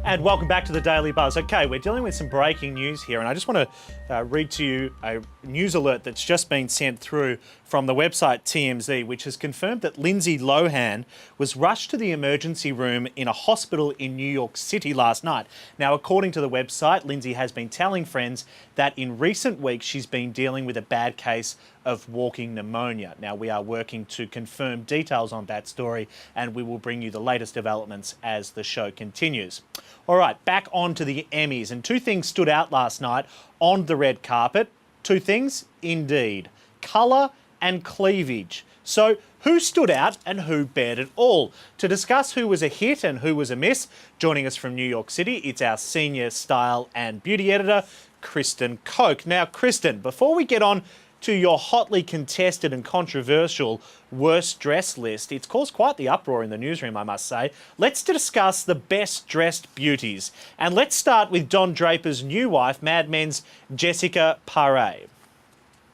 And welcome back to the Daily Buzz. Okay, we're dealing with some breaking news here, and I just want to read to you a news alert that's just been sent through from the website TMZ, which has confirmed that Lindsay Lohan was rushed to the emergency room in a hospital in New York City last night. Now, according to the website, Lindsay has been telling friends that in recent weeks she's been dealing with a bad case of walking pneumonia. Now, we are working to confirm details on that story, and we will bring you the latest developments as the show continues. All right, back on to the Emmys, and two things stood out last night on the red carpet. Two things, indeed. Colour and cleavage. So, who stood out and who bared it all? To discuss who was a hit and who was a miss, joining us from New York City, it's our senior style and beauty editor, Kristin Koch. Now, Kristin, before we get on to your hotly contested and controversial worst dress list, it's caused quite the uproar in the newsroom, I must say. Let's discuss the best dressed beauties. And let's start with Don Draper's new wife, Mad Men's Ginnifer Goodwin.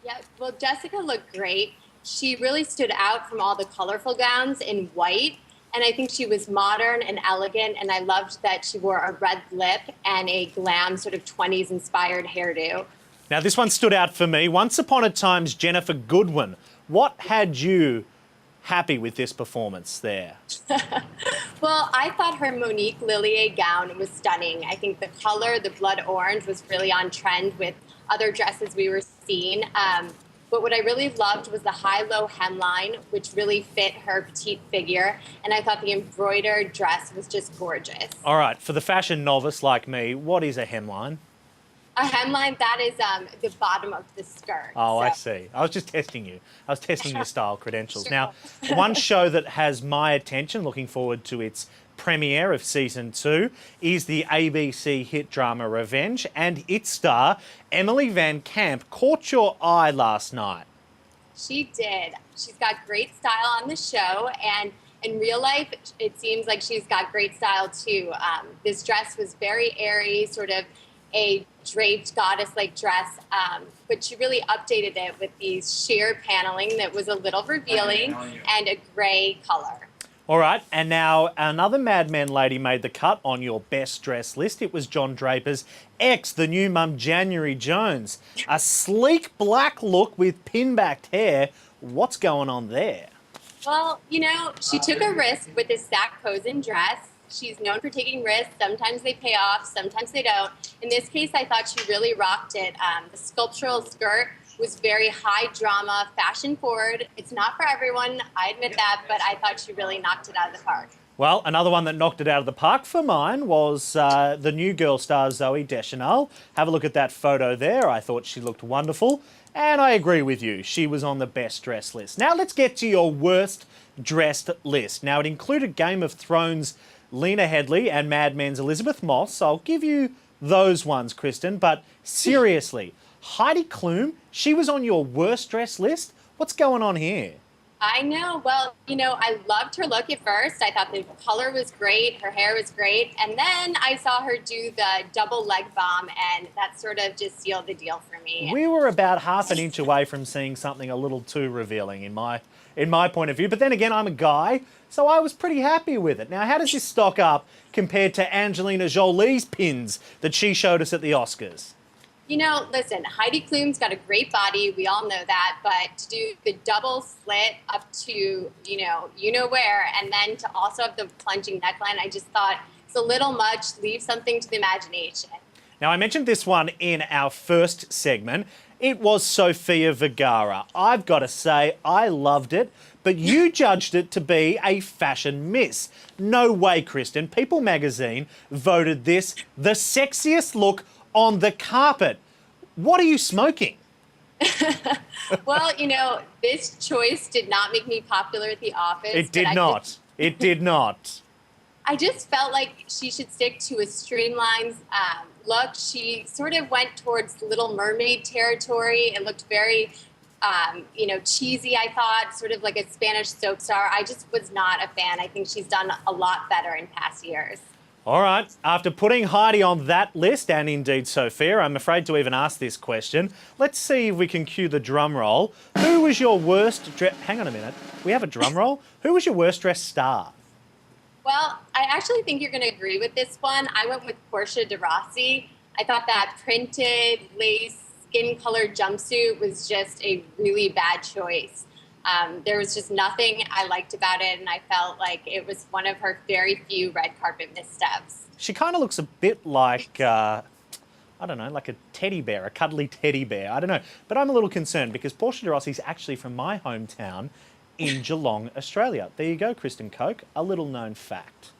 Yeah, well, Jessica looked great. She really stood out from all the colorful gowns in white. And I think she was modern and elegant. And I loved that she wore a red lip and a glam sort of 20s inspired hairdo. Now, this one stood out for me. Once upon a time's Ginnifer Goodwin. What had you happy with this performance there? Well, I thought her Monique Lillier gown was stunning. I think the color, the blood orange, was really on trend with other dresses we were seeing. But what I really loved was the high-low hemline, which really fit her petite figure. And I thought the embroidered dress was just gorgeous. All right, for the fashion novice like me, what is a hemline? A hemline, that is the bottom of the skirt. Oh, so. I see. I was just testing you. I was testing your style credentials. Sure. Now, one show that has my attention, looking forward to its premiere of Season 2, is the ABC hit drama Revenge, and its star, Emily VanCamp, caught your eye last night. She did. She's got great style on the show, and in real life, it seems like she's got great style too. This dress was very airy, sort of a draped goddess-like dress, but she really updated it with these sheer paneling that was a little revealing and a gray color. All right, and now another Mad Men lady made the cut on your best dress list. It was John Draper's ex, the new mum, January Jones. A sleek black look with pin-backed hair. What's going on there? Well, you know, she took a risk with this Zach Posen dress. She's known for taking risks. Sometimes they pay off, sometimes they don't. In this case, I thought she really rocked it. The sculptural skirt was very high drama, fashion forward. It's not for everyone, I admit that, but I thought she really knocked it out of the park. Well, another one that knocked it out of the park for mine was the new girl star Zooey Deschanel. Have a look at that photo there. I thought she looked wonderful. And I agree with you. She was on the best dress list. Now let's get to your worst dressed list. Now it included Game of Thrones' Lena Headey and Mad Men's Elizabeth Moss. I'll give you those ones, Kristin. But seriously, Heidi Klum, she was on your worst dress list? What's going on here? I know. Well, you know, I loved her look at first. I thought the color was great. Her hair was great. And then I saw her do the double leg bomb, and that sort of just sealed the deal for me. We were about half an inch away from seeing something a little too revealing in my point of view. But then again, I'm a guy, so I was pretty happy with it. Now, how does this stock up compared to Angelina Jolie's pins that she showed us at the Oscars? You know, listen, Heidi Klum's got a great body. We all know that. But to do the double slit up to, you know where, and then to also have the plunging neckline, I just thought it's a little much. Leave something to the imagination. Now, I mentioned this one in our first segment. It was Sofia Vergara. I've got to say, I loved it, but you judged it to be a fashion miss. No way, Kristin. People magazine voted this the sexiest look on the carpet. What are you smoking? Well, you know, this choice did not make me popular at the office. It did not. It did not. I just felt like she should stick to a streamlined look. She sort of went towards Little Mermaid territory. It looked very, cheesy, I thought, sort of like a Spanish soap star. I just was not a fan. I think she's done a lot better in past years. All right, after putting Heidi on that list, and indeed Sophia, I'm afraid to even ask this question. Let's see if we can cue the drum roll. Who was your worst hang on a minute, we have a drum roll? Who was your worst dressed star? Well, I actually think you're going to agree with this one. I went with Portia de Rossi. I thought that printed lace skin-colored jumpsuit was just a really bad choice. There was just nothing I liked about it, and I felt like it was one of her very few red carpet missteps. She kind of looks a bit like, I don't know, like a teddy bear, a cuddly teddy bear. I don't know. But I'm a little concerned because Portia de Rossi's actually from my hometown in Geelong, Australia. There you go, Kristin Koch, a little known fact.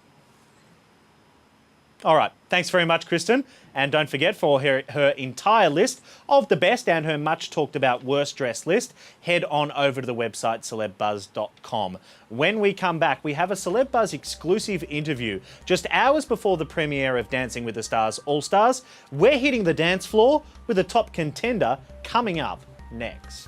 All right, thanks very much, Kristin. And don't forget, for her entire list of the best and her much talked about worst dress list, head on over to the website celebbuzz.com. When we come back, we have a Celeb Buzz exclusive interview just hours before the premiere of Dancing with the Stars All-Stars. We're hitting the dance floor with a top contender coming up next.